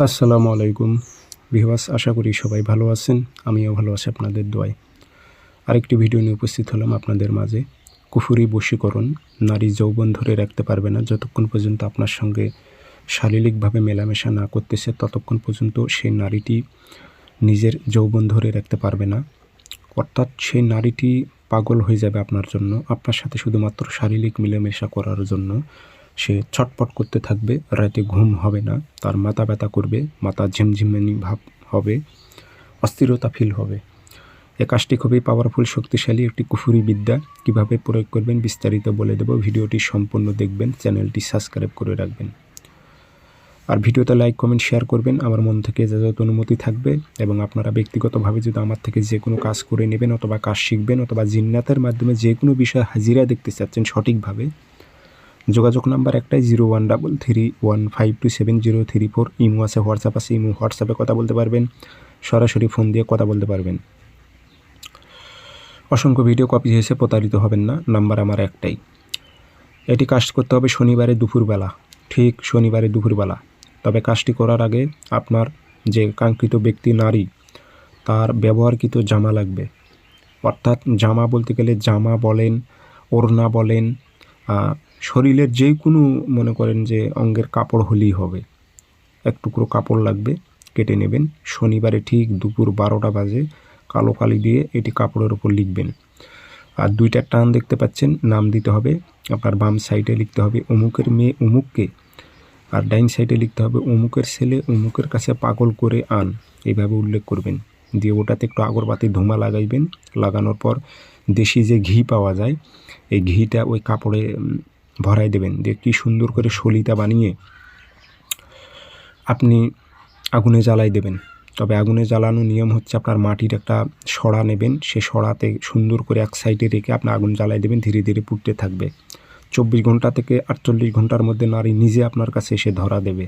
আসসালামু আলাইকুম ভিউয়ার্স, আশা করি সবাই ভালো আছেন। আমিও ভালো আছি আপনাদের দোয়ায়। আরেকটি ভিডিও নিয়ে উপস্থিত হলাম আপনাদের মাঝে। কুফরি বশীকরণ। নারী যৌবন ধরে রাখতে পারবে না যতক্ষণ পর্যন্ত আপনার সঙ্গে শারীরিকভাবে মেলামেশা না করতেছে, ততক্ষণ পর্যন্ত সেই নারীটি নিজের যৌবন ধরে রাখতে পারবে না। অর্থাৎ সেই নারীটি পাগল হয়ে যাবে আপনার জন্য, আপনার সাথে শুধুমাত্র শারীরিক মেলামেশা করার জন্য। সে ছটপট করতে থাকবে, রাতে ঘুম হবে না, তার মাথা ব্যথা করবে, মাথা ঝিমঝিমানি ভাব হবে, অস্থিরতা ফিল হবে। এ কাজটি খুবই পাওয়ারফুল, শক্তিশালী একটি কুফরি বিদ্যা। কীভাবে প্রয়োগ করবেন বিস্তারিত বলে দেব। ভিডিওটি সম্পূর্ণ দেখবেন, চ্যানেলটি সাবস্ক্রাইব করে রাখবেন, আর ভিডিওতে লাইক কমেন্ট শেয়ার করবেন। আমার মন থেকে যত অনুমতি থাকবে, এবং আপনারা ব্যক্তিগতভাবে যদি আমার থেকে যে কোনো কাজ করে নেবেন অথবা কাজ শিখবেন অথবা জিন্নাতের মাধ্যমে যে কোনো বিষয় হাজিরা দেখতে চাচ্ছেন সঠিকভাবে, যোগাযোগ নাম্বার একটাই 0133152703 ইমো আছে, হোয়াটসঅ্যাপ আছে। ইমো হোয়াটসঅ্যাপে কথা বলতে পারবেন, সরাসরি ফোন দিয়ে কথা বলতে পারবেন। অসংখ্য ভিডিও কপি হয়েছে, প্রতারিত হবেন না। নাম্বার আমার একটাই। এটি কাজ করতে হবে শনিবারে দুপুরবেলা, ঠিক শনিবারে দুপুরবেলা। তবে কাজটি করার আগে আপনার যে কাঙ্ক্ষিত ব্যক্তি নারী, তার ব্যবহারকৃত জামা লাগবে। অর্থাৎ জামা বলতে গেলে জামা বলেন, ওড়না বলেন, শরীরের যে কোনো মনে করেন যে অঙ্গের কাপড় হলেই হবে। এক টুকরো কাপড় লাগবে, কেটে নেবেন। শনিবারে ঠিক দুপুর 12টা বাজে কালো কালি দিয়ে এটি কাপড়ের উপর লিখবেন। আর দুইটা টান দেখতে পাচ্ছেন, নাম দিতে হবে। আপনার বাম সাইডে লিখতে হবে অমুকের মেয়ে অমুককে, আর ডাইন সাইডে লিখতে হবে অমুকের ছেলে অমুকের কাছে পাগল করে আন। এইভাবে উল্লেখ করবেন। দিয়ে ওটাতে একটু আগরবাতি ধুমা লাগাইবেন। লাগানোর পর দেশি যে ঘি পাওয়া যায়, এই ঘিটা ওই কাপড়ে ভরাই দেবেন। দিয়ে কী সুন্দর করে সলিতা বানিয়ে আপনি আগুনে জ্বালাই দেবেন। তবে আগুনে জ্বালানোর নিয়ম হচ্ছে, আপনার মাটির একটা সরা নেবেন, সে সরাতে সুন্দর করে এক সাইডে রেখে আপনি আগুন জ্বালাই দেবেন, ধীরে ধীরে পুড়তে থাকবে। 24 ঘন্টা থেকে 48 ঘন্টার মধ্যে নারী নিজে আপনার কাছে এসে ধরা দেবে।